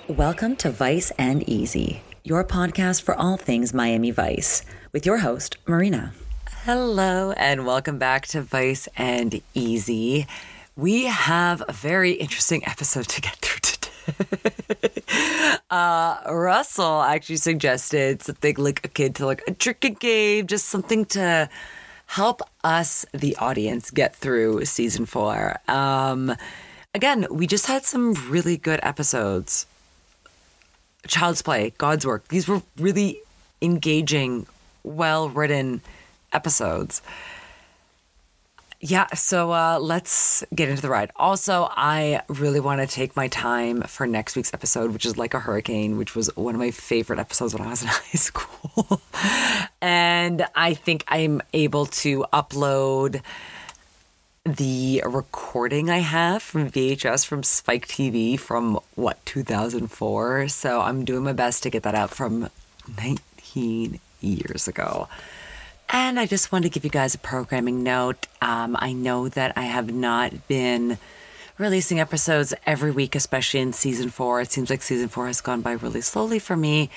Welcome to Vice and Easy, your podcast for all things Miami Vice, with your host, Marina. Hello, and welcome back to Vice and Easy. We have a very interesting episode to get through today. Russell actually suggested something like akin to like a drinking game, just something to help us, the audience, get through season 4. Again, we just had some really good episodes. Child's Play, God's Work. These were really engaging, well-written episodes. Yeah, so let's get into the ride. Also, I really want to take my time for next week's episode, which is Like a Hurricane, which was one of my favorite episodes when I was in high school. And I think I'm able to upload the recording I have from VHS from Spike TV from 2004. So I'm doing my best to get that out from 19 years ago. And I just want to give you guys a programming note. I know that I have not been releasing episodes every week, especially in season 4. It seems like season 4 has gone by really slowly for me.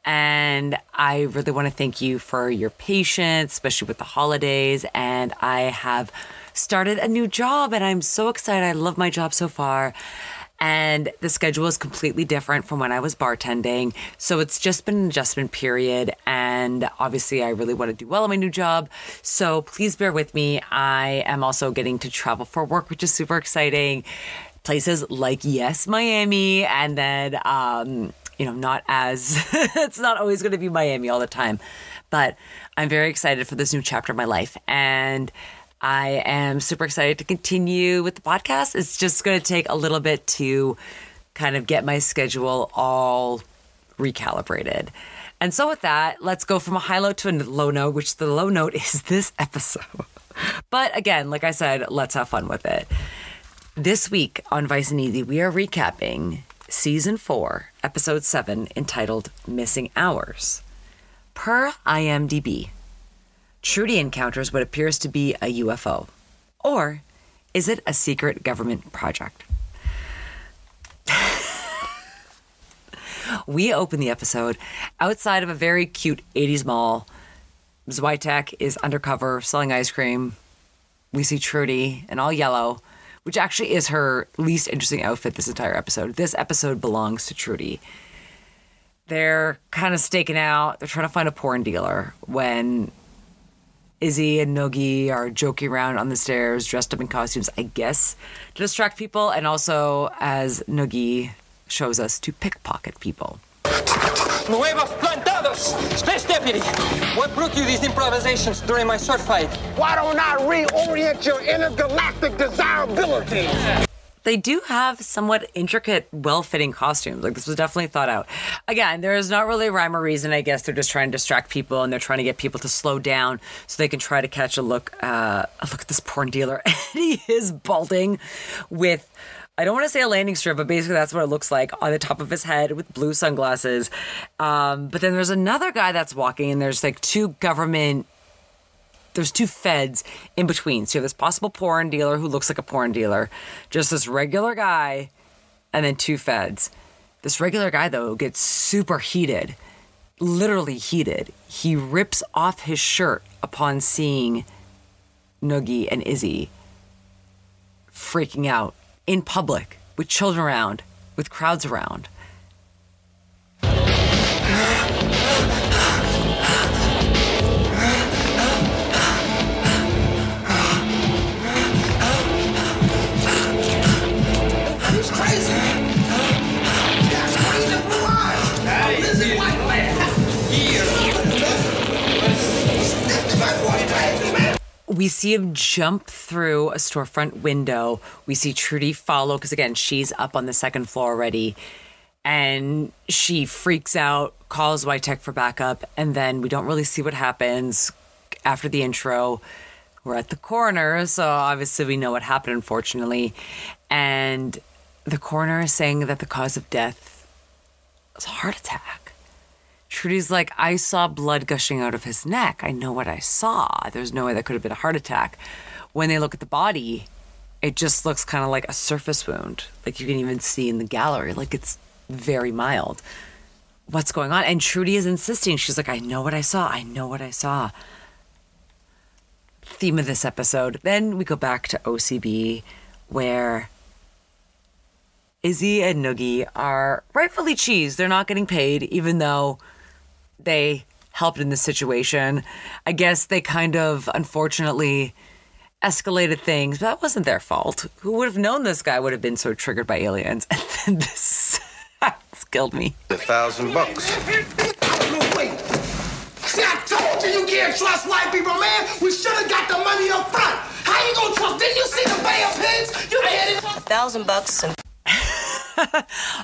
And I really want to thank you for your patience, especially with the holidays. And I have started a new job and I'm so excited. I love my job so far. And the schedule is completely different from when I was bartending. So it's just been an adjustment period. And obviously I really want to do well in my new job. So please bear with me. I am also getting to travel for work, which is super exciting. Places like, yes, Miami. And then, not as, it's not always going to be Miami all the time. But I'm very excited for this new chapter of my life. And I am super excited to continue with the podcast. It's just going to take a little bit to kind of get my schedule all recalibrated. And so with that, let's go from a high note to a low note, which the low note is this episode. But again, like I said, let's have fun with it. This week on Vice and Easy, we are recapping Season 4, Episode 7, entitled Missing Hours. Per IMDb, Trudy encounters what appears to be a UFO. Or is it a secret government project? We open the episode outside of a very cute 80s mall. Switek is undercover selling ice cream. We see Trudy in all yellow, which actually is her least interesting outfit this entire episode. This episode belongs to Trudy. They're kind of staking out. They're trying to find a porn dealer when Izzy and Noogie are joking around on the stairs, dressed up in costumes, I guess, to distract people, and also, as Noogie shows us, to pickpocket people. Nuevos plantados! Space Deputy! What brought you these improvisations during my sword fight? Why don't I reorient your intergalactic desirability? They do have somewhat intricate, well-fitting costumes. Like, this was definitely thought out. Again, there is not really a rhyme or reason. I guess they're just trying to distract people, and they're trying to get people to slow down so they can try to catch a look at this porn dealer. And he is balding with, I don't want to say a landing strip, but basically that's what it looks like on the top of his head with blue sunglasses. But then there's another guy that's walking, and there's like there's two feds in between. So you have this possible porn dealer who looks like a porn dealer, just this regular guy, and then two feds. This regular guy, though, gets super heated, literally heated. He rips off his shirt upon seeing Noogie and Izzy freaking out in public, with children around, with crowds around. We see him jump through a storefront window. We see Trudy follow, because again, she's up on the second floor already. And she freaks out, calls Switek for backup, and then we don't really see what happens after the intro. We're at the coroner, so obviously we know what happened, unfortunately. And the coroner is saying that the cause of death was a heart attack. Trudy's like, I saw blood gushing out of his neck. I know what I saw. There's no way that could have been a heart attack. When they look at the body, it just looks kind of like a surface wound. Like you can even see in the gallery, like it's very mild. What's going on? And Trudy is insisting. She's like, I know what I saw. I know what I saw. Theme of this episode. Then we go back to OCB, where Izzy and Noogie are rightfully cheesed. They're not getting paid, even though they helped in this situation. I guess they kind of, unfortunately, escalated things, but that wasn't their fault. Who would have known this guy would have been so triggered by aliens? And then this killed me. $1,000. Wait. See, I told you can't trust white people, man. We should have got the money up front. How you gonna trust? Didn't you see the Bay of Pigs? You had it. $1,000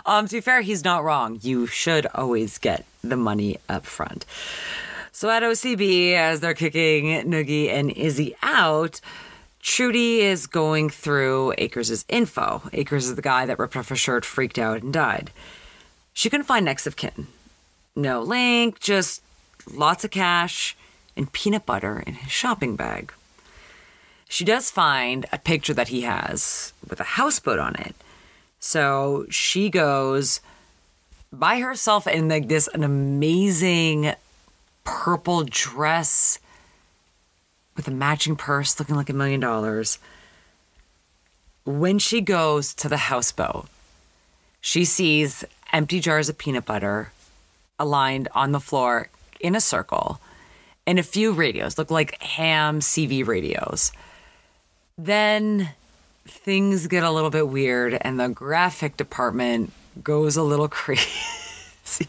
and to be fair, he's not wrong. You should always get the money up front. So at OCB, as they're kicking Noogie and Izzy out, Trudy is going through Akers' info. Akers is the guy that ripped off her shirt, freaked out, and died. She couldn't find next of kin. No link, just lots of cash and peanut butter in his shopping bag. She does find a picture that he has with a houseboat on it. So she goes by herself in like this an amazing purple dress with a matching purse looking like $1 million. When she goes to the houseboat, she sees empty jars of peanut butter aligned on the floor in a circle and a few radios, look like ham CV radios. Then things get a little bit weird and the graphic department goes a little crazy.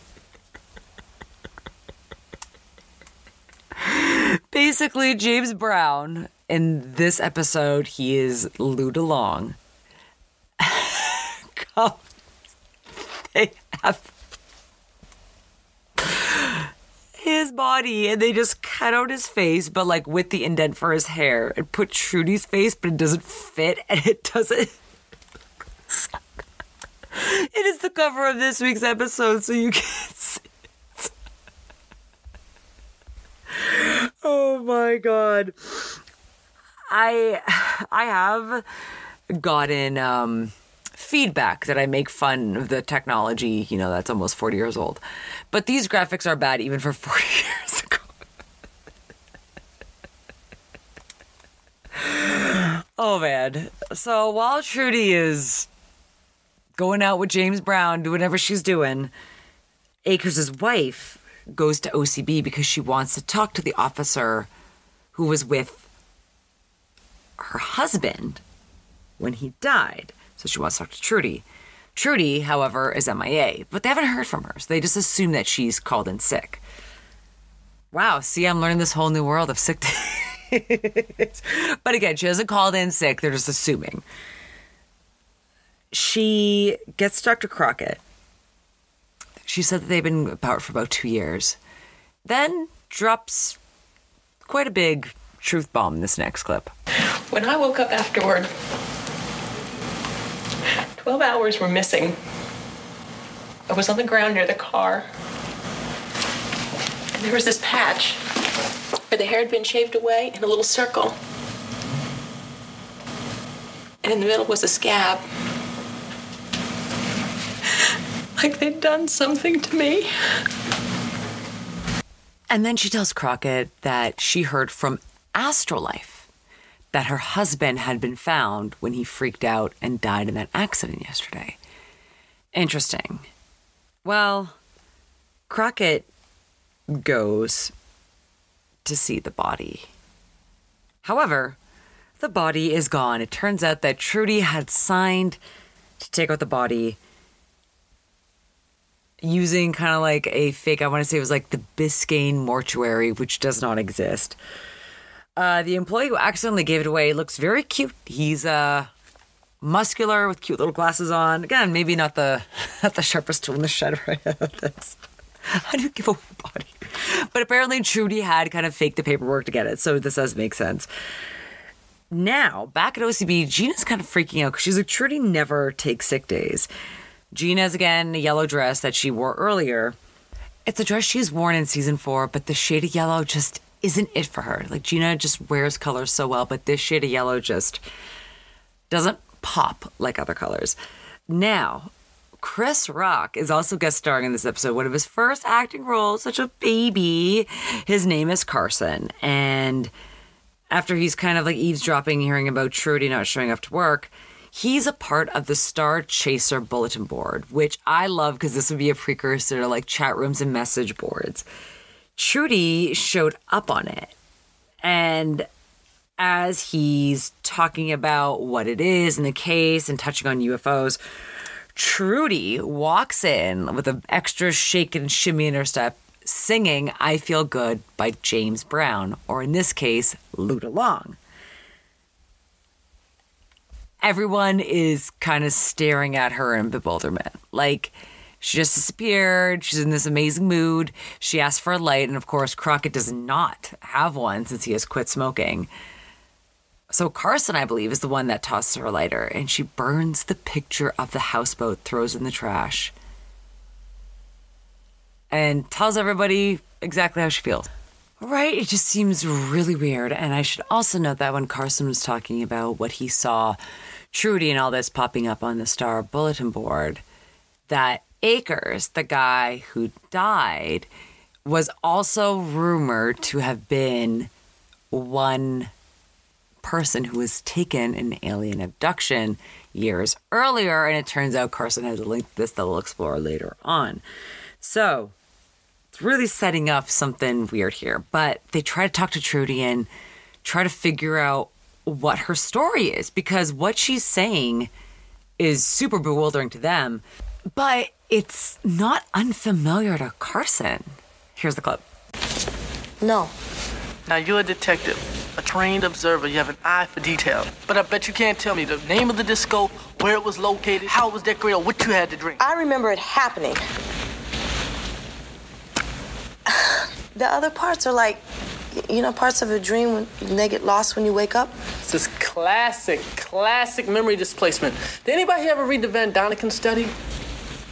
Basically, James Brown, in this episode, he is lewd along. They have his body and they just cut out his face, but like with the indent for his hair, and put Trudy's face, but it doesn't fit and it doesn't. It is the cover of this week's episode, so you can see it. Oh my God. I have gotten feedback that I make fun of the technology, that's almost 40 years old. But these graphics are bad even for 40 years ago. Oh, man. So while Trudy is going out with James Brown, doing whatever she's doing, Akers' wife goes to OCB because she wants to talk to the officer who was with her husband when he died. So she wants to talk to Trudy. Trudy, however, is MIA, but they haven't heard from her, so they just assume that she's called in sick. Wow, see, I'm learning this whole new world of sick days. But again, she hasn't called in sick, they're just assuming. She gets Dr. Crockett. She said that they've been apart for about 2 years. Then drops quite a big truth bomb in this next clip. When I woke up afterward, 12 hours were missing. I was on the ground near the car. And there was this patch where the hair had been shaved away in a little circle. And in the middle was a scab. Like they'd done something to me. And then she tells Crockett that she heard from Astrolife that her husband had been found when he freaked out and died in that accident yesterday. Interesting. Well, Crockett goes to see the body. However, the body is gone. It turns out that Trudy had signed to take out the body using kind of like a fake, I want to say it was like the Biscayne mortuary, which does not exist. The employee who accidentally gave it away looks very cute. He's muscular with cute little glasses on. Again, maybe not the sharpest tool in the shed right now. How do you give away a body? But apparently Trudy had kind of faked the paperwork to get it, so this does make sense. Now, back at OCB, Gina's kind of freaking out because she's like, Trudy never takes sick days. Gina's, again, a yellow dress that she wore earlier. It's a dress she's worn in season 4, but the shade of yellow just isn't it for her. Like, Gina just wears colors so well, but this shade of yellow just doesn't pop like other colors. Now, Chris Rock is also guest starring in this episode. One of his first acting roles, such a baby. His name is Carson. And after he's kind of like eavesdropping, hearing about Trudy not showing up to work, he's a part of the Star Chaser bulletin board, which I love because this would be a precursor to like chat rooms and message boards. Trudy showed up on it. And as he's talking about what it is in the case and touching on UFOs, Trudy walks in with an extra shake and shimmy in her step, singing I Feel Good by James Brown, or in this case, Luda Long. Everyone is kind of staring at her in bewilderment. Like, she just disappeared. She's in this amazing mood. She asks for a light. And of course, Crockett does not have one since he has quit smoking. So Carson, I believe, is the one that tosses her a lighter. And she burns the picture of the houseboat, throws it in the trash, and tells everybody exactly how she feels. Right? It just seems really weird. And I should also note that when Carson was talking about what he saw Trudy and all this popping up on the Star bulletin board, that Akers, the guy who died, was also rumored to have been one person who was taken in an alien abduction years earlier. And it turns out Carson has a link to this that we'll explore later on. So it's really setting up something weird here. But they try to talk to Trudy and try to figure out what her story is, because what she's saying is super bewildering to them, but it's not unfamiliar to Carson. Here's the clip. No. Now, you're a detective, a trained observer. You have an eye for detail. But I bet you can't tell me the name of the disco, where it was located, how it was decorated, or what you had to drink. I remember it happening. The other parts are like, you know, parts of a dream when they get lost when you wake up. It's this classic memory displacement. Did anybody ever read the Van Doniken study?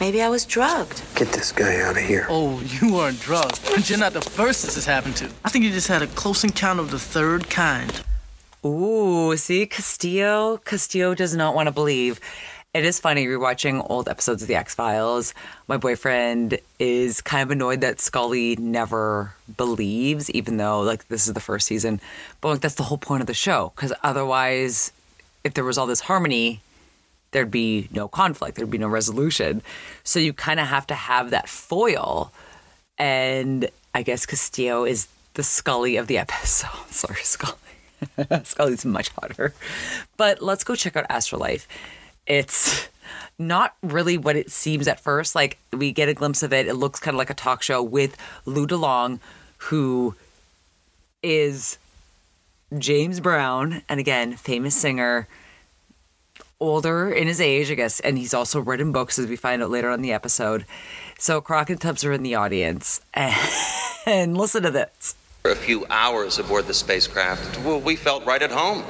Maybe I was drugged. Get this guy out of here. Oh, you weren't drugged. But you're not the first this has happened to. I think you just had a close encounter of the third kind. Ooh, see, Castillo does not want to believe. It is funny rewatching old episodes of The X-Files. My boyfriend is kind of annoyed that Scully never believes, even though, like, this is the first season. But, like, that's the whole point of the show. Because otherwise, if there was all this harmony, there'd be no conflict. There'd be no resolution. So you kind of have to have that foil. And I guess Castillo is the Scully of the episode. Sorry, Scully. Scully's much hotter. But let's go check out Afterlife. It's not really what it seems at first. Like, we get a glimpse of it. It looks kind of like a talk show with Luda Long, who is James Brown. And again, famous singer, older in his age, I guess. And he's also written books, as we find out later on in the episode. So Crockett and Tubbs are in the audience. And listen to this. For a few hours aboard the spacecraft, well, we felt right at home.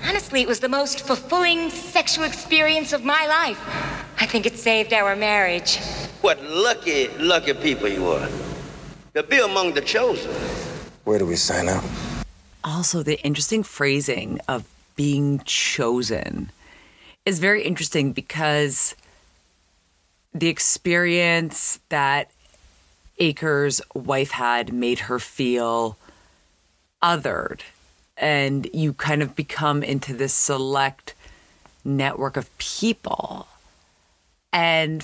Honestly, it was the most fulfilling sexual experience of my life. I think it saved our marriage. What lucky people you are. To be among the chosen. Where do we sign up? Also, the interesting phrasing of being chosen is very interesting, because the experience that Akers' wife had made her feel othered. And you kind of become into this select network of people. And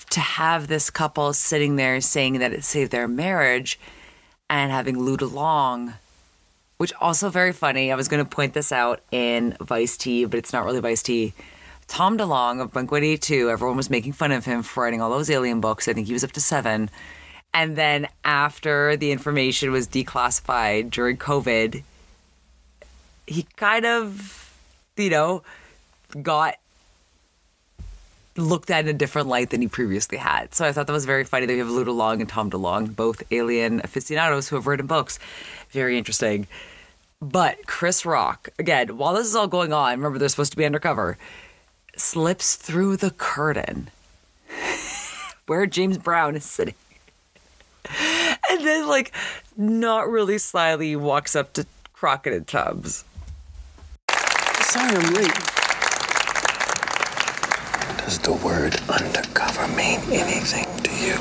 to have this couple sitting there saying that it saved their marriage, and having Luda Long, which also very funny. I was going to point this out in Vice-T, but it's not really Vice-T. Tom DeLonge of Blink-182, everyone was making fun of him for writing all those alien books. I think he was up to 7. And then after the information was declassified during COVID, he kind of, got looked at in a different light than he previously had. So I thought that was very funny that we have Luda Long and Tom DeLonge, both alien aficionados who have written books. Very interesting. But Chris Rock, again, while this is all going on, remember they're supposed to be undercover, slips through the curtain where James Brown is sitting. And then, not really slyly walks up to Crockett and Tubbs. Sorry I'm late. Does the word undercover mean anything to you?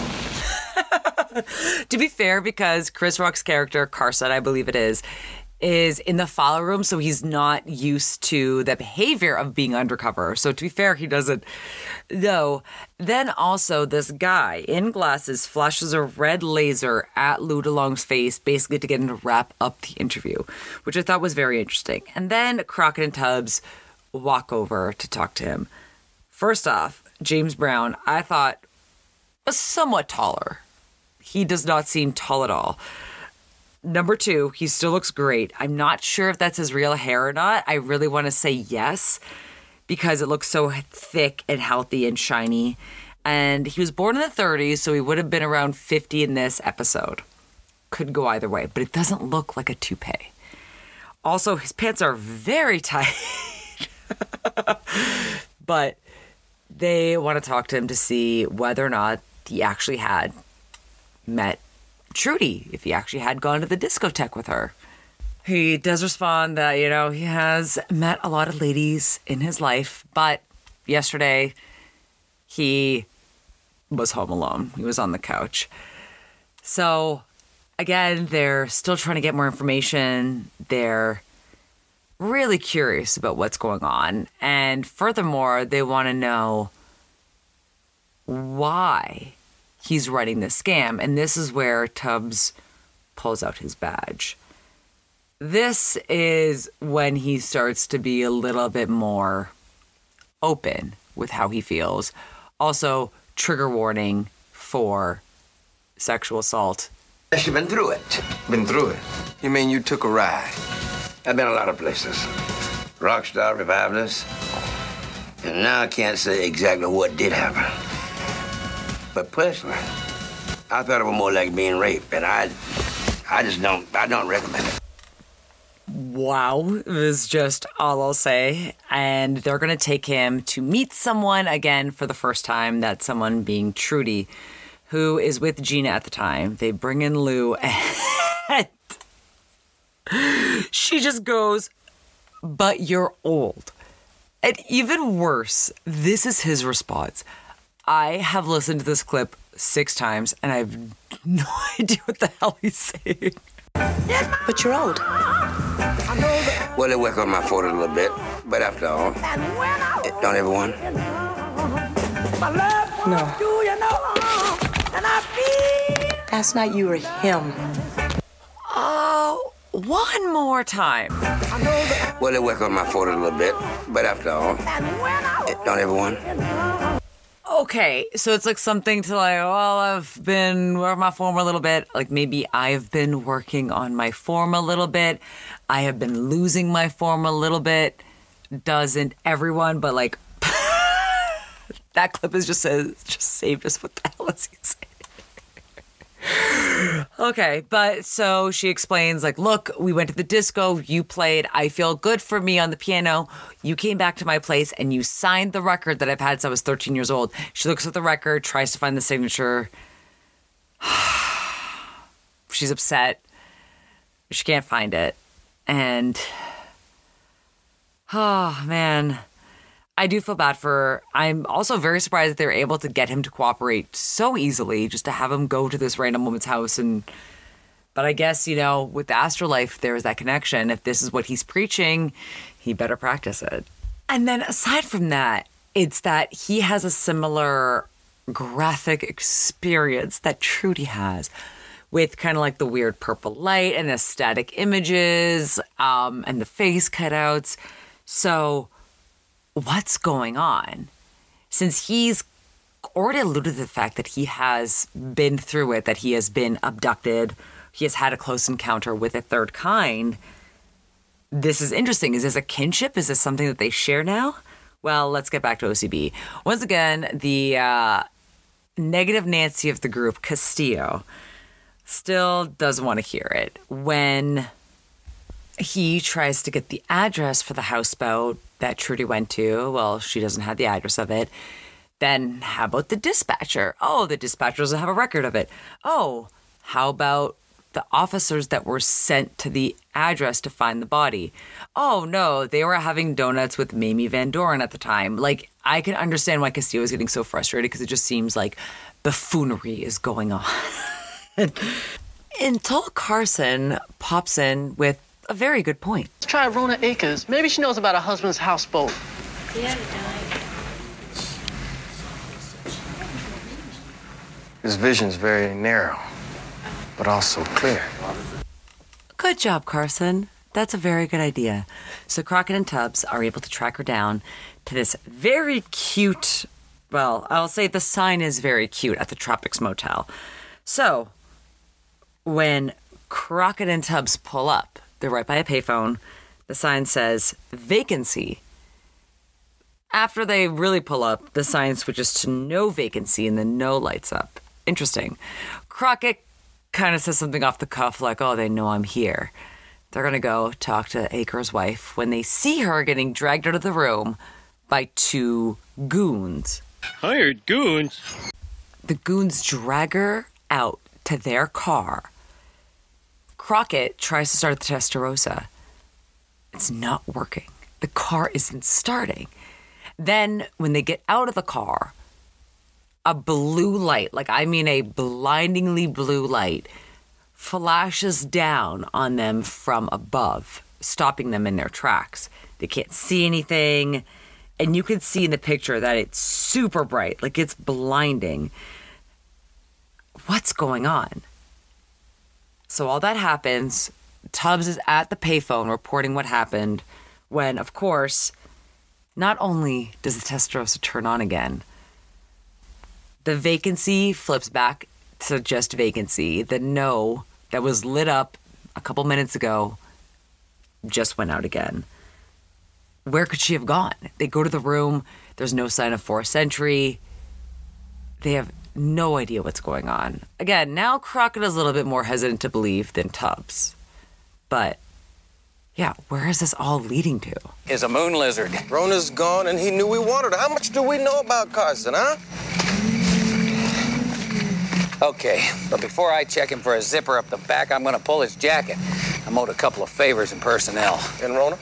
To be fair, because Chris Rock's character, Carson, I believe it is in the file room, so he's not used to the behavior of being undercover. So to be fair, he doesn't know. Then also, this guy in glasses flashes a red laser at Lou DeLong's face, basically to get him to wrap up the interview, which I thought was very interesting. And then Crockett and Tubbs walk over to talk to him. First off, James Brown, I thought, was somewhat taller. He does not seem tall at all. Number two, he still looks great. I'm not sure if that's his real hair or not. I really want to say yes, because it looks so thick and healthy and shiny. And he was born in the 30s, so he would have been around 50 in this episode. Could go either way, but it doesn't look like a toupee. Also, his pants are very tight. But they want to talk to him to see whether or not he actually had met Trudy, if he actually had gone to the discotheque with her. He does respond that, he has met a lot of ladies in his life, but yesterday he was home alone. He was on the couch. So, again, they're still trying to get more information. They're really curious about what's going on. And furthermore, they want to know why he's running this scam. And this is where Tubbs pulls out his badge. This is when he starts to be a little bit more open with how he feels. Also, trigger warning for sexual assault. You've been through it. Been through it? You mean you took a ride? I've been a lot of places. Rockstar, revivalist. And now I can't say exactly what did happen. But personally, I thought it was more like being raped, and I don't recommend it. Wow, is just all I'll say. And they're going to take him to meet someone again for the first time. That someone being Trudy, who is with Gina at the time. They bring in Lou, and she just goes, "But you're old." And even worse, this is his response. I have listened to this clip 6 times, and I have no idea what the hell he's saying. But you're old. Well, they work on my photo a little bit, but after all, don't everyone? No. That's not you or him. Oh, one more time. Well, they work on my photo a little bit, but after all, don't everyone? Okay, so it's like something to like, well, I've been working on my form a little bit. Like maybe I've been working on my form a little bit. I have been losing my form a little bit. Doesn't everyone? But like, that clip is just saved us. What the hell is he saying? Okay, but so she explains, like, look, we went to the disco, you played I Feel Good for Me on the piano, you came back to my place, and you signed the record that I've had since I was 13 years old. She looks at the record, tries to find the signature. She's upset. She can't find it. And, oh, man. I do feel bad for her. I'm also very surprised that they were able to get him to cooperate so easily, just to have him go to this random woman's house. But I guess, with the Afterlife, there is that connection. If this is what he's preaching, he better practice it. And then aside from that, it's that he has a similar graphic experience that Trudy has, with kind of like the weird purple light and the static images and the face cutouts. So what's going on? Since he's already alluded to the fact that he has been through it, that he has been abducted, he has had a close encounter with a third kind. This is interesting. Is this a kinship? Is this something that they share now? Well, let's get back to OCB. Once again, the negative Nancy of the group, Castillo, still doesn't want to hear it. When he tries to get the address for the houseboat that Trudy went to, well, she doesn't have the address of it. Then how about the dispatcher? Oh, the dispatcher doesn't have a record of it. Oh, how about the officers that were sent to the address to find the body? Oh, no, they were having donuts with Mamie Van Doren at the time. Like, I can understand why Castillo is getting so frustrated because it just seems like buffoonery is going on. Until Carson pops in with a very good point. Let's try Rona Akers. Maybe she knows about her husband's houseboat. Yeah, His vision's very narrow, but also clear. Good job, Carson. That's a very good idea. So Crockett and Tubbs are able to track her down to this very cute, well, I'll say the sign is very cute at the Tropics Motel. So when Crockett and Tubbs pull up, they're right by a payphone. The sign says vacancy. After they really pull up, the sign switches to no vacancy and then no lights up. Interesting. Crockett kind of says something off the cuff like, oh, they know I'm here. They're going to go talk to Akers' wife when they see her getting dragged out of the room by two goons. Hired goons? The goons drag her out to their car. Crockett tries to start the Testarossa. It's not working. The car isn't starting. Then when they get out of the car, a blue light, like I mean a blindingly blue light, flashes down on them from above, stopping them in their tracks. They can't see anything. And you can see in the picture that it's super bright, like it's blinding. What's going on? So all that happens. Tubbs is at the payphone reporting what happened when, of course, not only does the Testarossa turn on again, the vacancy flips back to just vacancy. The no that was lit up a couple minutes ago just went out again. Where could she have gone? They go to the room. There's no sign of forced entry. They have no idea what's going on. Again, now Crockett is a little bit more hesitant to believe than Tubbs. But, yeah, where is this all leading to? Is a moon lizard. Rona's gone and he knew we wanted her. How much do we know about Carson, huh? Okay, but before I check him for a zipper up the back, I'm gonna pull his jacket. I'm owed a couple of favors in personnel. And Rona?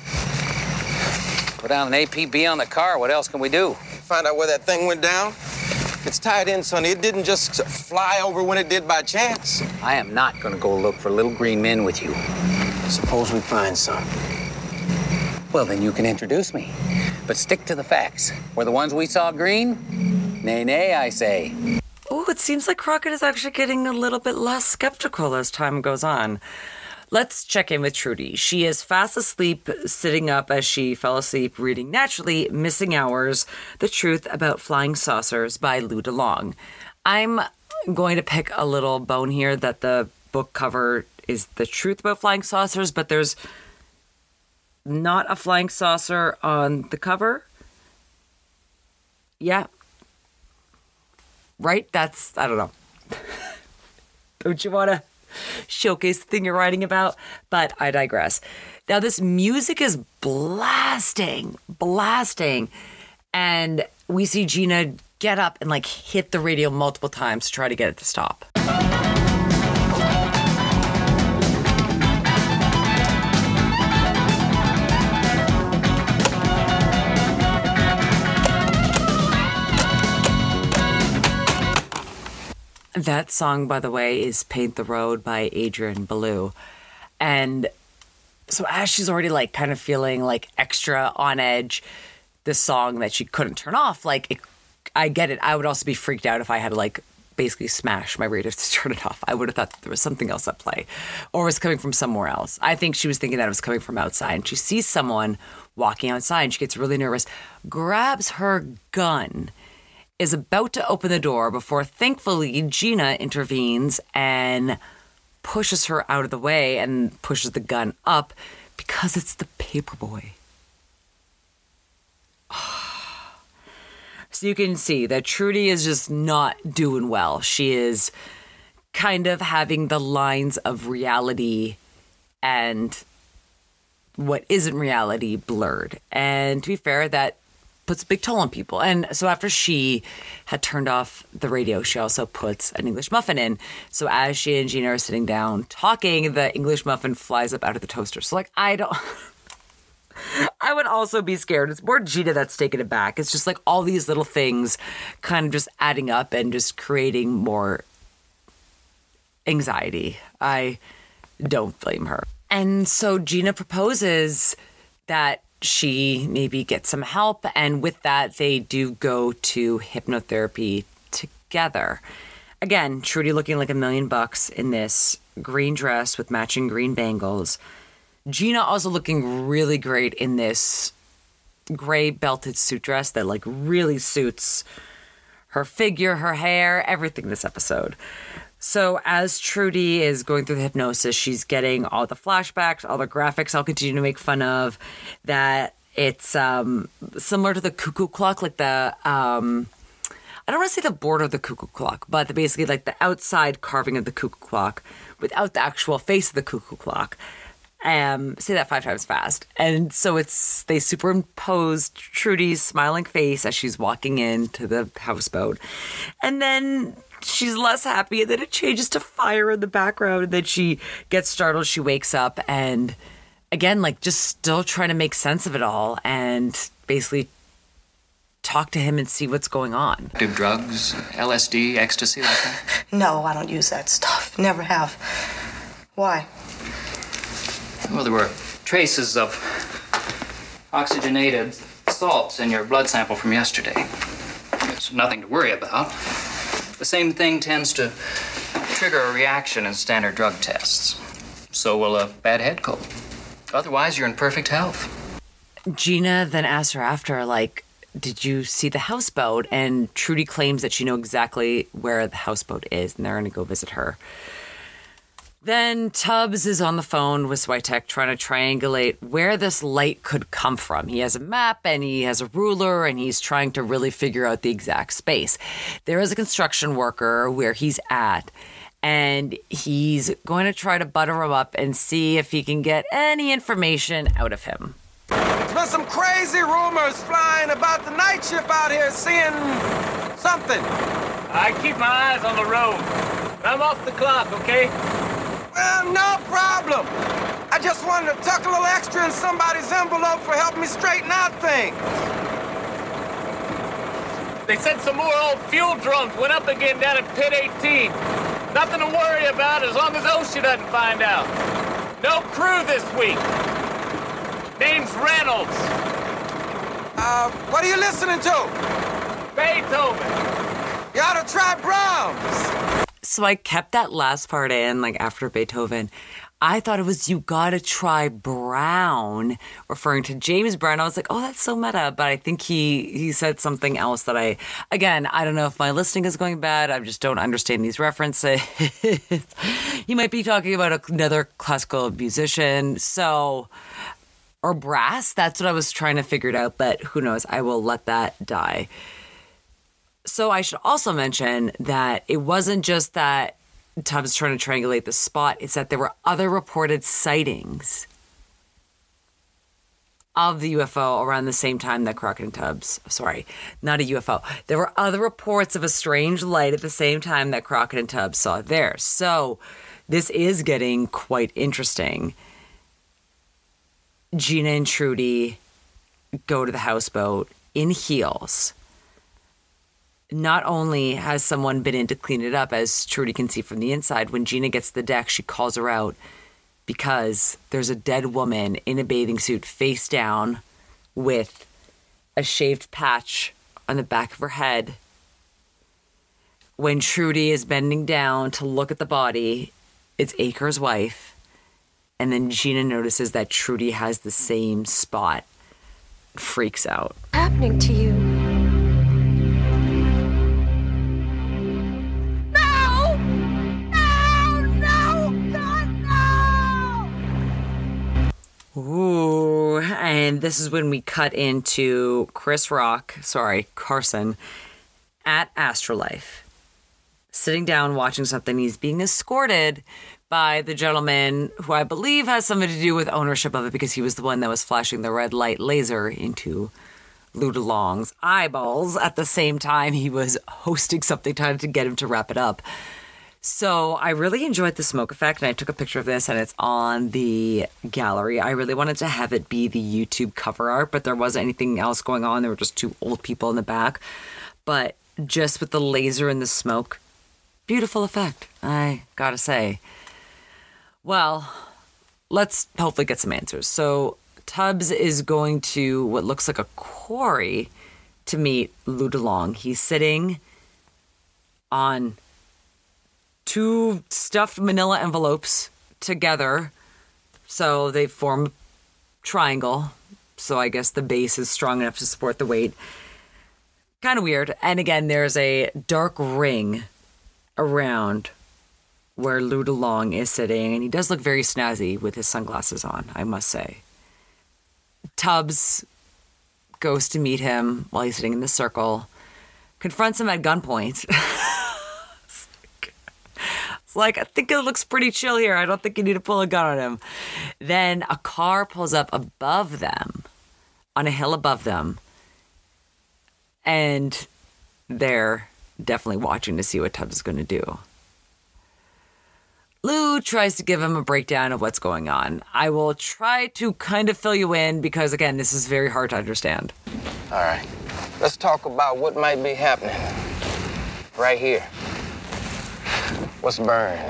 Put down an APB on the car. What else can we do? Find out where that thing went down? It's tied in, Sonny. It didn't just fly over when it did by chance. I am not gonna go look for little green men with you. Suppose we find some. Well, then you can introduce me. But stick to the facts. Were the ones we saw green? Nay, nay, I say. Oh, it seems like Crockett is actually getting a little bit less skeptical as time goes on. Let's check in with Trudy. She is fast asleep, sitting up as she fell asleep, reading Naturally Missing Hours, The Truth About Flying Saucers by Lou DeLong. I'm going to pick a little bone here that the book cover is The Truth About Flying Saucers, but there's not a flying saucer on the cover. Yeah. Right? That's, I don't know. Don't you want to showcase the thing you're writing about? But I digress. Now, this music is blasting. And we see Gina get up and, like, hit the radio multiple times to try to get it to stop. That song, by the way, is Paint the Road by Adrian Belew. And so as she's already like kind of feeling like extra on edge, this song that she couldn't turn off, like I get it. I would also be freaked out if I had to like basically smash my radio to turn it off. I would have thought that there was something else at play or was coming from somewhere else. I think she was thinking that it was coming from outside. And she sees someone walking outside and she gets really nervous, grabs her gun, is about to open the door before, thankfully, Gina intervenes and pushes her out of the way and pushes the gun up because it's the paperboy. So you can see that Trudy is just not doing well. She is kind of having the lines of reality and what isn't reality blurred. And to be fair, that puts a big toll on people. And so after she had turned off the radio, she also puts an English muffin in. So as she and Gina are sitting down talking, the English muffin flies up out of the toaster. So like, I I would also be scared. It's more Gina that's taken it back. It's just like all these little things kind of just adding up and just creating more anxiety. I don't blame her. And so Gina proposes that she maybe get some help. And with that, they do go to hypnotherapy together. Again, Trudy looking like $1 million in this green dress with matching green bangles. Gina also looking really great in this gray belted suit dress that like really suits her figure, her hair, everything this episode. So as Trudy is going through the hypnosis, she's getting all the flashbacks, all the graphics I'll continue to make fun of, that it's similar to the cuckoo clock, like the, I don't want to say the border of the cuckoo clock, but basically like the outside carving of the cuckoo clock without the actual face of the cuckoo clock. Say that 5 times fast. And so they superimposed Trudy's smiling face as she's walking into the houseboat. And then she's less happy, and then it changes to fire in the background, and then she gets startled. She wakes up and, again, like just still trying to make sense of it all and basically talk to him and see what's going on. Do drugs, LSD, ecstasy like that? No, I don't use that stuff. Never have. Why? Well, there were traces of oxygenated salts in your blood sample from yesterday. It's nothing to worry about. The same thing tends to trigger a reaction in standard drug tests. So will a bad head cold. Otherwise, you're in perfect health. Gina then asks her after, like, did you see the houseboat? And Trudy claims that she knows exactly where the houseboat is, and they're going to go visit her. Then Tubbs is on the phone with Switek trying to triangulate where this light could come from. He has a map and he has a ruler and he's trying to really figure out the exact space. There is a construction worker where he's at, and he's going to try to butter him up and see if he can get any information out of him. There's been some crazy rumors flying about the night shift out here seeing something. I keep my eyes on the road. I'm off the clock, okay? Well, no problem. I just wanted to tuck a little extra in somebody's envelope for helping me straighten out things. They said some more old fuel drums went up again down at Pit 18. Nothing to worry about as long as OSHA doesn't find out. No crew this week. Name's Reynolds. What are you listening to? Beethoven. You ought to try Brahms. So I kept that last part in, like after Beethoven. I thought it was You Gotta Try Brown, referring to James Brown. I was like, oh, that's so meta. But I think he said something else that I don't know if my listening is going bad. I just don't understand these references. He might be talking about another classical musician. Or brass. That's what I was trying to figure it out. But who knows? I will let that die. So I should also mention that it wasn't just that Tubbs trying to triangulate the spot. It's that there were other reported sightings of the UFO around the same time that Crockett and Tubbs... Sorry, not a UFO. There were other reports of a strange light at the same time that Crockett and Tubbs saw theirs. So this is getting quite interesting. Gina and Trudy go to the houseboat in heels. Not only has someone been in to clean it up, as Trudy can see from the inside, when Gina gets to the deck, she calls her out because there's a dead woman in a bathing suit face down with a shaved patch on the back of her head. When Trudy is bending down to look at the body, it's Aker's wife. And then Gina notices that Trudy has the same spot. Freaks out. What's happening to you? Ooh, and this is when we cut into Carson, at Astrolife, sitting down watching something. He's being escorted by the gentleman who I believe has something to do with ownership of it, because he was the one that was flashing the red light laser into Lou DeLong's eyeballs at the same time he was hosting something, trying to get him to wrap it up. So I really enjoyed the smoke effect, and I took a picture of this, and it's on the gallery. I really wanted to have it be the YouTube cover art, but there wasn't anything else going on. There were just two old people in the back. But just with the laser and the smoke, beautiful effect, I gotta say. Well, let's hopefully get some answers. So Tubbs is going to what looks like a quarry to meet Lou DeLong. He's sitting on 2 stuffed manila envelopes together, so they form a triangle. So I guess the base is strong enough to support the weight. Kind of weird. And again, there's a dark ring around where Lou DeLong is sitting, and he does look very snazzy with his sunglasses on, I must say. Tubbs goes to meet him while he's sitting in the circle, confronts him at gunpoint. It's like, I think it looks pretty chill here. I don't think you need to pull a gun on him. Then a car pulls up above them, on a hill above them, and they're definitely watching to see what Tubbs is going to do. Lou tries to give him a breakdown of what's going on. I will try to kind of fill you in because, again, this is very hard to understand. All right. Let's talk about what might be happening right here. What's burned?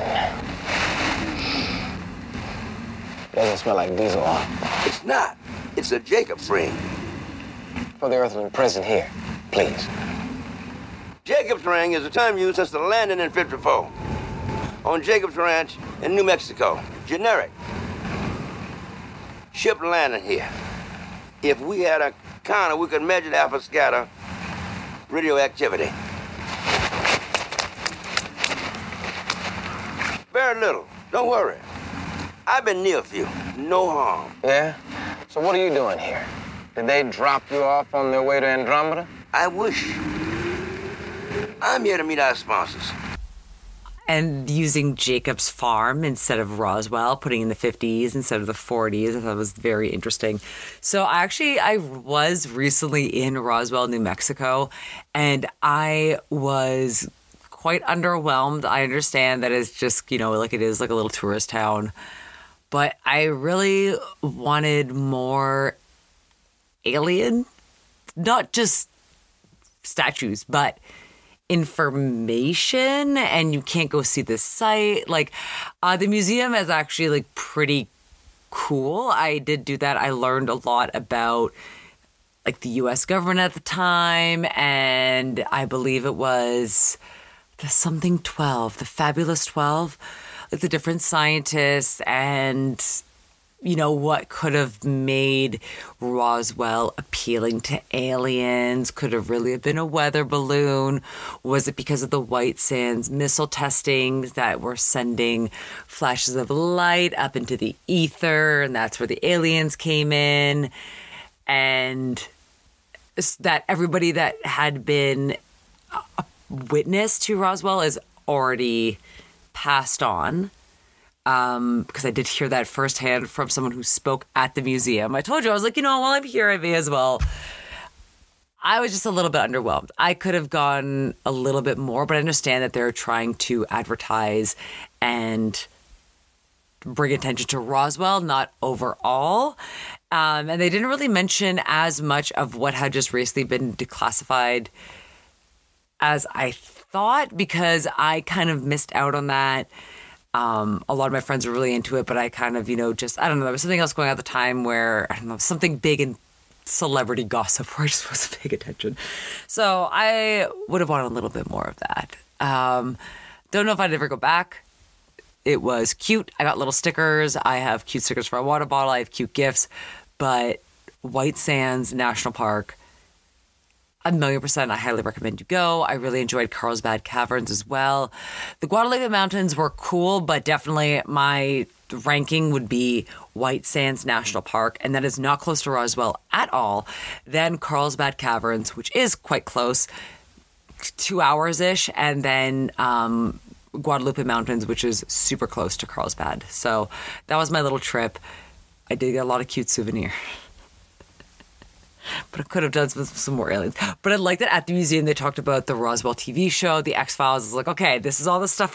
Doesn't smell like diesel oil. It's not. It's a Jacob's ring. For the earthling present here, please. Jacob's ring is a term used since the landing in 54 on Jacob's Ranch in New Mexico. Generic. Ship landing here. If we had a counter, we could measure the alpha scatter radioactivity. Very little. Don't worry. I've been near a few. No harm. Yeah? So what are you doing here? Did they drop you off on their way to Andromeda? I wish. I'm here to meet our sponsors. And using Jacob's Farm instead of Roswell, putting in the 50s instead of the 40s, I thought was very interesting. So I was recently in Roswell, New Mexico, and I was quite underwhelmed. I understand that it's just, like it is like a little tourist town, but I really wanted more alien, not just statues, but information, and you can't go see this site. Like, the museum is actually like pretty cool. I did do that. I learned a lot about like the U.S. government at the time, and I believe it was the something 12, the fabulous 12, like the different scientists and what could have made Roswell appealing to aliens. Could have really have been a weather balloon. Was it because of the White Sands missile testings that were sending flashes of light up into the ether, and that's where the aliens came in? And that everybody that had been a witness to Roswell is already passed on. Because I did hear that firsthand from someone who spoke at the museum. I told you, I was like, while I'm here, I may as well. I was just a little bit underwhelmed. I could have gone a little bit more, but I understand that they're trying to advertise and bring attention to Roswell, not overall. And they didn't really mention as much of what had just recently been declassified as I thought, because I kind of missed out on that. A lot of my friends were really into it, but I kind of, I don't know, there was something else going on at the time where, something big in celebrity gossip where I just wasn't paying attention. So I would have wanted a little bit more of that. Don't know if I'd ever go back. It was cute. I got little stickers. I have cute stickers for a water bottle. I have cute gifts. But White Sands National Park, 1,000,000%, I highly recommend you go. I really enjoyed Carlsbad Caverns as well. The Guadalupe Mountains were cool, but definitely my ranking would be White Sands National Park, and that is not close to Roswell at all. Then Carlsbad Caverns, which is quite close, 2 hours-ish, and then Guadalupe Mountains, which is super close to Carlsbad. So that was my little trip. I did get a lot of cute souvenirs. But I could have done some more aliens. But I liked that at the museum they talked about the Roswell TV show, the X-Files. It's like, okay, this is all the stuff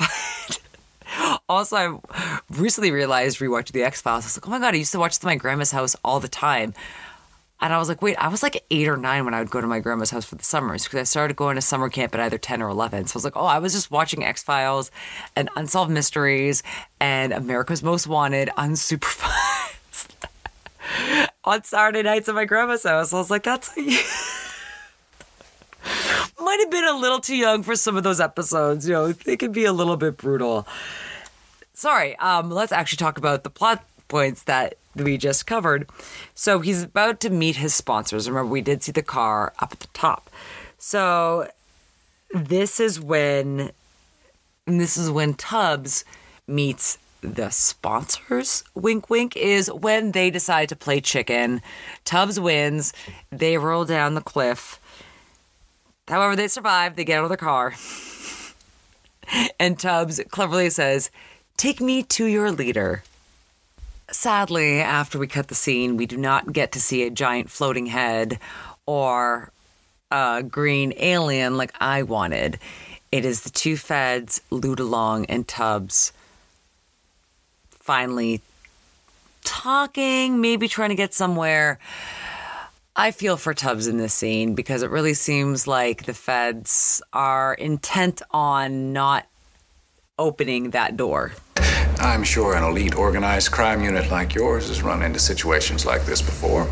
Also, I recently realized rewatching the X-Files, I was like, oh my God, I used to watch this at my grandma's house all the time. And I was like, wait, I was like 8 or 9 when I would go to my grandma's house for the summers because I started going to summer camp at either 10 or 11. So I was like, oh, I was just watching X-Files and Unsolved Mysteries and America's Most Wanted unsupervised on Saturday nights at my grandma's house. I was like, that's might have been a little too young for some of those episodes. You know, they can be a little bit brutal. Sorry, let's actually talk about the plot points that we just covered. So he's about to meet his sponsors. Remember, we did see the car up at the top. So this is when Tubbs meets the sponsors. Wink, wink, is when they decide to play chicken. Tubbs wins. They roll down the cliff. However, they survive. They get out of the car. And Tubbs cleverly says, "Take me to your leader." Sadly, after we cut the scene, we do not get to see a giant floating head or a green alien like I wanted. It is the two feds, Ludalong and Tubbs, finally talking, maybe trying to get somewhere. I feel for Tubbs in this scene because it really seems like the feds are intent on not opening that door. I'm sure an elite organized crime unit like yours has run into situations like this before.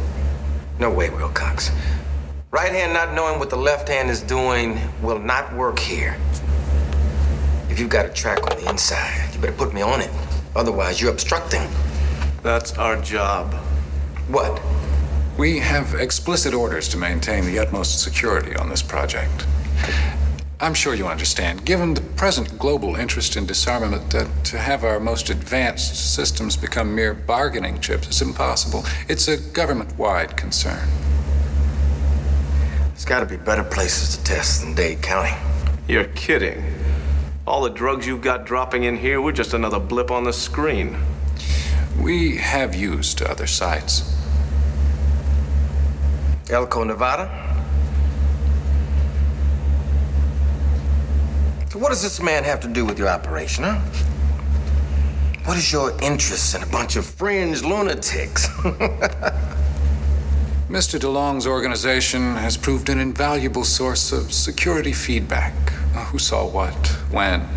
No way, Wilcox. Right hand not knowing what the left hand is doing will not work here. If you've got a track on the inside, you better put me on it. Otherwise, you're obstructing. That's our job. What? We have explicit orders to maintain the utmost security on this project. I'm sure you understand, given the present global interest in disarmament, that to have our most advanced systems become mere bargaining chips is impossible. It's a government-wide concern. There's got to be better places to test than Dade County. You're kidding. All the drugs you've got dropping in here, we're just another blip on the screen. We have used other sites. Elko, Nevada? So what does this man have to do with your operation, huh? What is your interest in a bunch of fringe lunatics? Mr. DeLong's organization has proved an invaluable source of security feedback. Who saw what, when.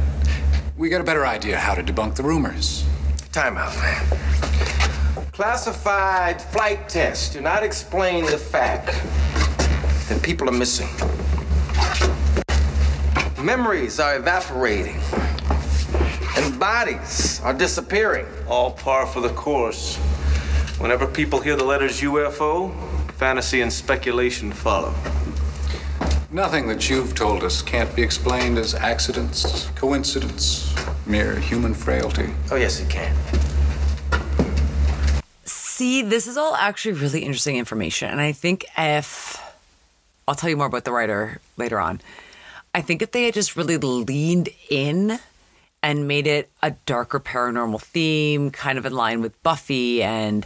We get a better idea how to debunk the rumors. Time out, man. Classified flight tests do not explain the fact that people are missing. Memories are evaporating, and bodies are disappearing. All par for the course. Whenever people hear the letters UFO, fantasy and speculation follow. Nothing that you've told us can't be explained as accidents, coincidence, mere human frailty. Oh, yes, it can. See, this is all actually really interesting information. And I think I'll tell you more about the writer later on. I think if they had just really leaned in and made it a darker paranormal theme, kind of in line with Buffy and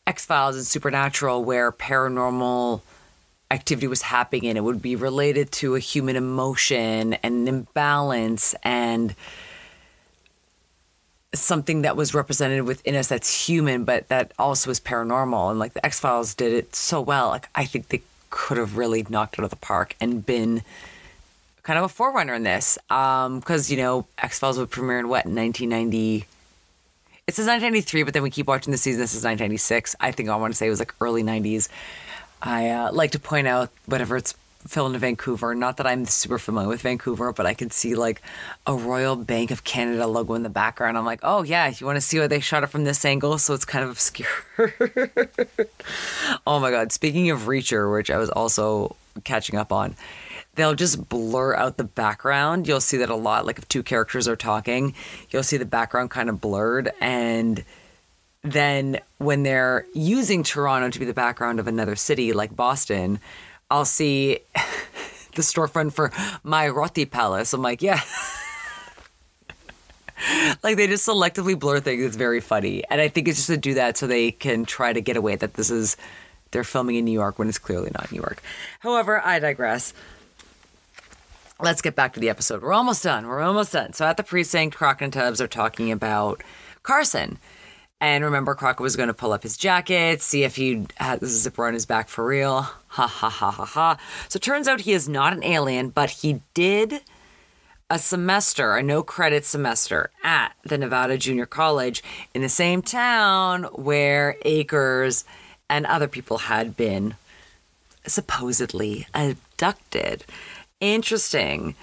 X-Files and Supernatural, where paranormal activity was happening and it would be related to a human emotion and an imbalance and something that was represented within us that's human, but that also is paranormal. And like the X-Files did it so well. Like I think they could have really knocked it out of the park and been kind of a forerunner in this. Because, you know, X-Files would premiere in what, 1990? It says 1993, but then we keep watching the season. This is 1996. I think I want to say it was like early 90s. I like to point out whenever it's filmed in Vancouver, not that I'm super familiar with Vancouver, but I can see like a Royal Bank of Canada logo in the background. I'm like, oh yeah, you want to see why they shot it from this angle? So it's kind of obscure. Oh my God. Speaking of Reacher, which I was also catching up on, they'll just blur out the background. You'll see that a lot. Like if two characters are talking, you'll see the background kind of blurred. And then when they're using Toronto to be the background of another city like Boston, I'll see the storefront for My Roti Palace. I'm like, yeah. Like they just selectively blur things. It's very funny. And I think it's just to do that so they can try to get away that this is they're filming in New York when it's clearly not New York. However, I digress. Let's get back to the episode. We're almost done. So at the precinct, Crockett and Tubbs are talking about Carson. And remember, Crockett was going to pull up his jacket, see if he had the zipper on his back for real. Ha, ha, ha, ha, ha. So it turns out he is not an alien, but he did a no-credit semester at the Nevada Junior College in the same town where Akers and other people had been supposedly abducted. Interesting.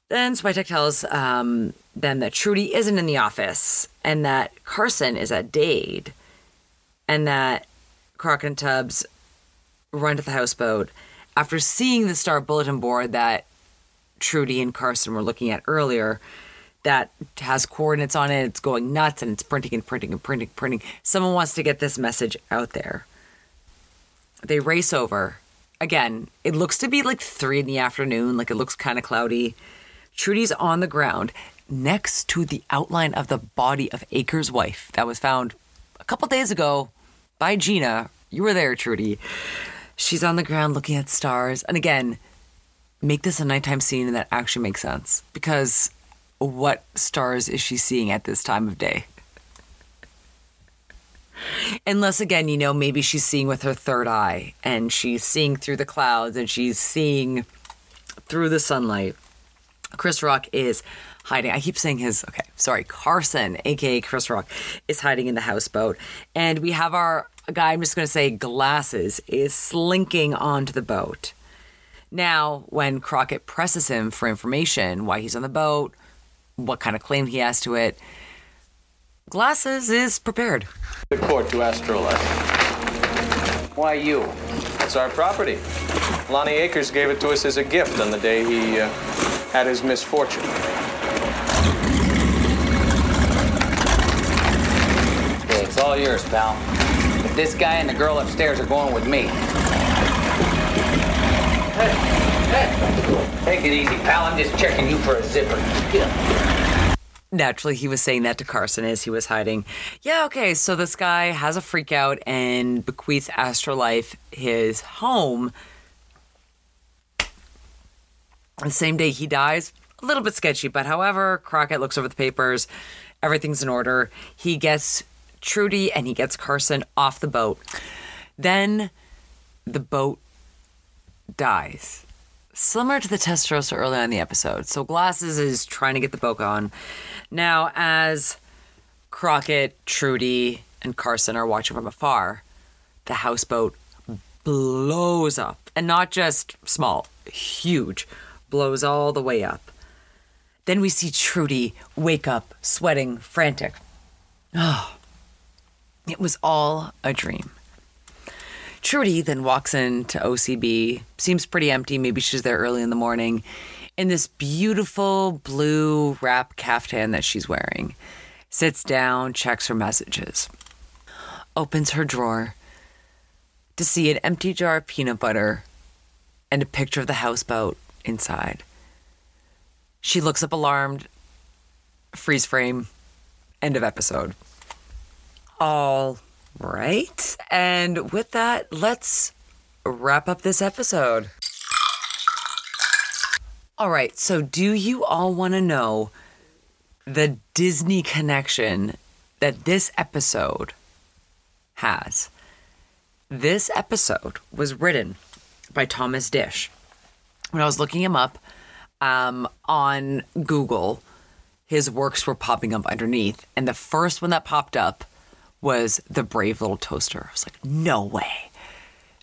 Then Spytek tells them that Trudy isn't in the office and that Carson is at Dade and that Crockett and Tubbs run to the houseboat after seeing the star bulletin board that Trudy and Carson were looking at earlier that has coordinates on it. It's going nuts and it's printing. Someone wants to get this message out there. They race over. Again, it looks to be like 3 in the afternoon. Like it looks kind of cloudy. Trudy's on the ground next to the outline of the body of Akers' wife that was found a couple days ago by Gina. You were there, Trudy. She's on the ground looking at stars. And again, make this a nighttime scene and that actually makes sense. Because what stars is she seeing at this time of day? Unless, again, maybe she's seeing with her third eye and she's seeing through the clouds and she's seeing through the sunlight. Chris Rock is hiding. I keep saying Carson, a.k.a. Chris Rock, is hiding in the houseboat. And we have our guy, I'm just going to say Glasses, is slinking onto the boat. Now, when Crockett presses him for information, why he's on the boat, what kind of claim he has to it, Glasses is prepared. The court to Astrolife. Why you? It's our property. Lonnie Akers gave it to us as a gift on the day he had his misfortune. Okay, it's all yours, pal. But this guy and the girl upstairs are going with me. Hey, take it easy, pal. I'm just checking you for a zipper. Get up. Naturally, he was saying that to Carson as he was hiding. Yeah, okay, so this guy has a freak out and bequeaths Astrolife his home. The same day he dies. A little bit sketchy, but however, Crockett looks over the papers. Everything's in order. He gets Trudy and he gets Carson off the boat. Then the boat dies. Similar to the Testarossa early on in the episode. So Glasses is trying to get the boat on. Now, as Crockett, Trudy, and Carson are watching from afar, the houseboat blows up. And not just small, huge. Blows all the way up. Then we see Trudy wake up, sweating, frantic. Oh, it was all a dream. Trudy then walks into OCB, seems pretty empty, maybe she's there early in the morning, in this beautiful blue wrap caftan that she's wearing. Sits down, checks her messages. Opens her drawer to see an empty jar of peanut butter and a picture of the houseboat inside. She looks up alarmed, freeze frame, end of episode. All right. And with that, let's wrap up this episode. All right. So do you all want to know the Disney connection that this episode has? This episode was written by Thomas Dish. When I was looking him up on Google, his works were popping up underneath. And the first one that popped up was The Brave Little Toaster. I was like, no way.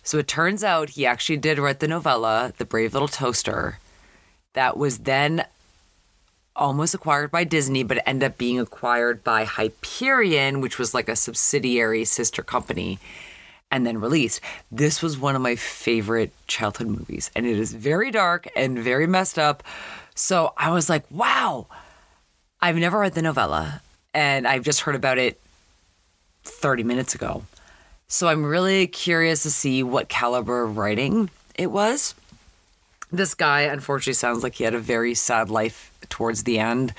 So it turns out he actually did write the novella, The Brave Little Toaster, that was then almost acquired by Disney, but it ended up being acquired by Hyperion, which was like a subsidiary sister company, and then released. This was one of my favorite childhood movies, and it is very dark and very messed up. So I was like, wow, I've never read the novella, and I've just heard about it 30 minutes ago. So I'm really curious to see what caliber of writing it was. This guy, unfortunately, sounds like he had a very sad life towards the end.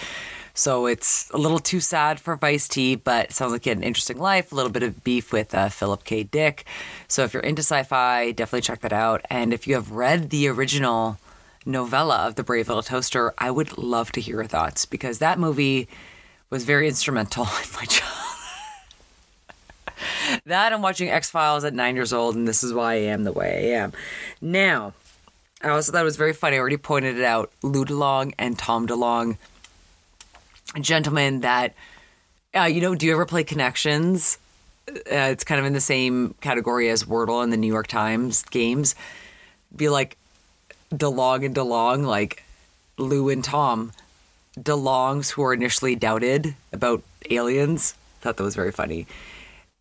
So it's a little too sad for Vice-T, but it sounds like he had an interesting life, a little bit of beef with Philip K. Dick. So if you're into sci-fi, definitely check that out. And if you have read the original novella of The Brave Little Toaster, I would love to hear your thoughts, because that movie was very instrumental in my childhood. That I'm watching X-Files at 9 years old, and this is why I am the way I am. Now, I also thought it was very funny. I already pointed it out. Lou DeLong and Tom DeLong, gentlemen that, do you ever play Connections? It's kind of in the same category as Wordle in the New York Times games. Be like DeLong and DeLong, like Lou and Tom. DeLongs who were initially doubted about aliens. Thought that was very funny.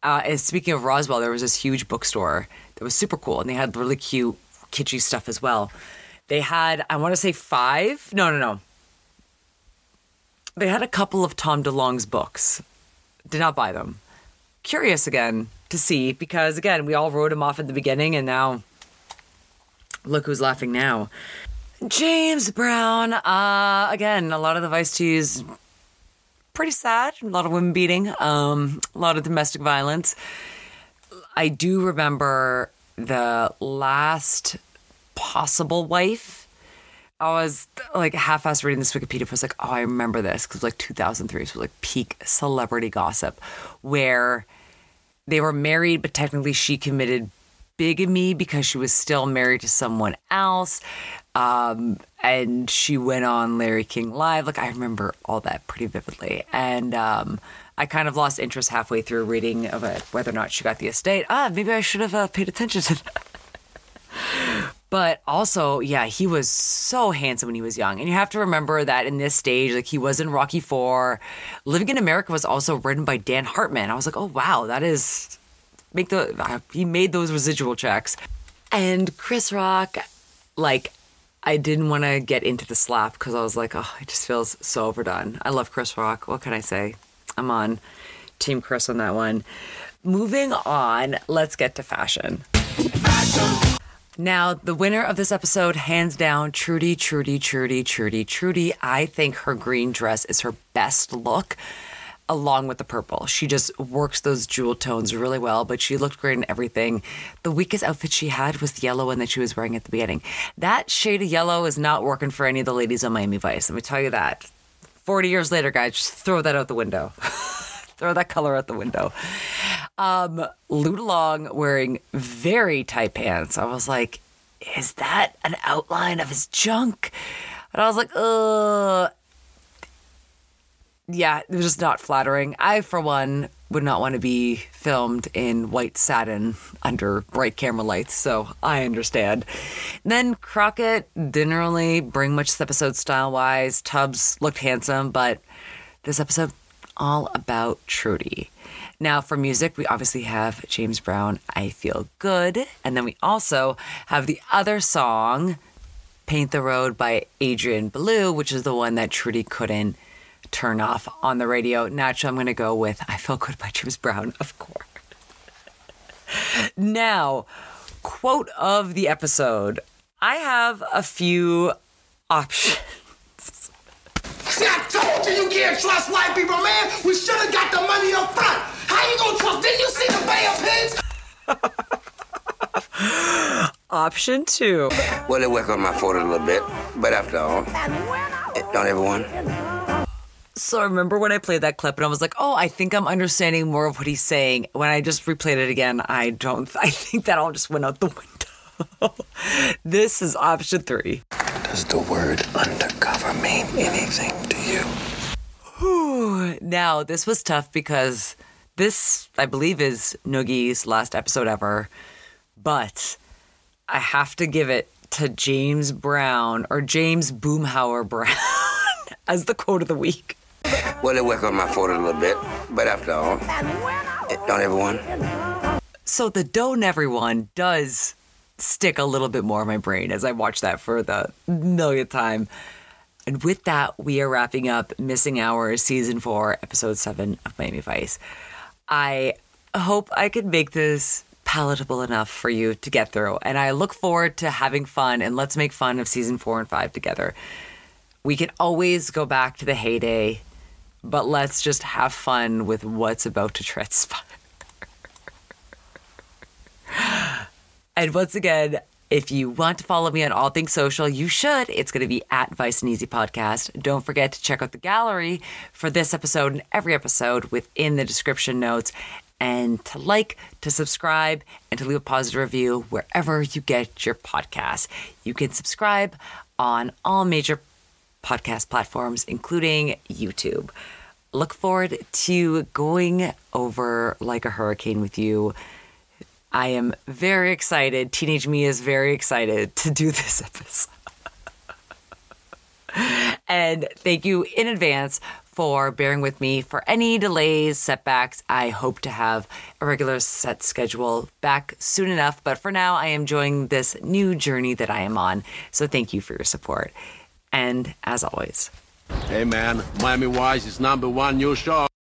And speaking of Roswell, there was this huge bookstore that was super cool, and they had really cute, kitschy stuff as well. They had, I want to say 5. No. They had a couple of Tom DeLonge's books. Did not buy them. Curious again to see, because again, we all wrote him off at the beginning, and now look who's laughing now. James Brown. Again, a lot of the Vice-T's pretty sad. A lot of women beating. A lot of domestic violence. I do remember the last possible wife. I was like half-assed reading this Wikipedia post, like, oh, I remember this, because like 2003 was like peak celebrity gossip, where they were married, but technically she committed bigamy because she was still married to someone else. And she went on Larry King Live. Like, I remember all that pretty vividly. And I kind of lost interest halfway through reading of it, whether or not she got the estate. Maybe I should have paid attention to that. But also, yeah, he was so handsome when he was young. And you have to remember that in this stage, like, he was in Rocky IV. Living in America was also written by Dan Hartman. I was like, oh, wow, that is... he made those residual checks. And Chris Rock, like, I didn't want to get into the slap because I was like, oh, it just feels so overdone. I love Chris Rock. What can I say? I'm on Team Chris on that one. Moving on, let's get to fashion. Now, the winner of this episode, hands down, Trudy. I think her green dress is her best look, along with the purple. She just works those jewel tones really well, but she looked great in everything. The weakest outfit she had was the yellow one that she was wearing at the beginning. That shade of yellow is not working for any of the ladies on Miami Vice. Let me tell you that. 40 years later, guys, just throw that out the window. Throw that color out the window. Lou DeLong wearing very tight pants. I was like, is that an outline of his junk? And I was like, yeah, it was just not flattering. I, for one, would not want to be filmed in white satin under bright camera lights, so I understand. And then Crockett didn't really bring much this episode style-wise. Tubbs looked handsome, but this episode, all about Trudy. Now, for music, we obviously have James Brown, I Feel Good. And then we also have the other song, Paint the Road by Adrian Belew, which is the one that Trudy couldn't turn off on the radio. Naturally, I'm going to go with I Feel Good by James Brown, of course. Now, quote of the episode. I have a few options. See, I told you can't trust white people, man. We should have got the money up front. How you gonna trust? Didn't you see the Bay of Pigs? Option 2. Well, it worked on my foot a little bit, but after all, don't everyone? So I remember when I played that clip and I was like, oh, I think I'm understanding more of what he's saying. When I just replayed it again, I think that all just went out the window. This is option 3. Does the word undercover mean anything to you? Whew. Now, this was tough because this, I believe, is Noogie's last episode ever. But I have to give it to James Brown, or James Boomhauer Brown, as the quote of the week. Well, it worked on my foot a little bit, but after all, don't everyone? So the don't everyone does stick a little bit more in my brain as I watch that for the millionth time. And with that, we are wrapping up Missing Hours Season 4, Episode 7 of Miami Vice. I hope I could make this palatable enough for you to get through. And I look forward to having fun, and let's make fun of Season 4 and 5 together. We can always go back to the heyday but let's just have fun with what's about to transpire. And once again, if you want to follow me on all things social, you should. It's going to be at Vice and Easy Podcast. Don't forget to check out the gallery for this episode and every episode within the description notes, and to like, to subscribe, and to leave a positive review wherever you get your podcasts. You can subscribe on all major podcast platforms, including YouTube. Look forward to going over like a hurricane with you. I am very excited. Teenage me is very excited to do this episode. And thank you in advance for bearing with me for any delays, setbacks. I hope to have a regular set schedule back soon enough. But for now, I am enjoying this new journey that I am on. So thank you for your support. And as always, Hey man, Miami Vice is #1 new show.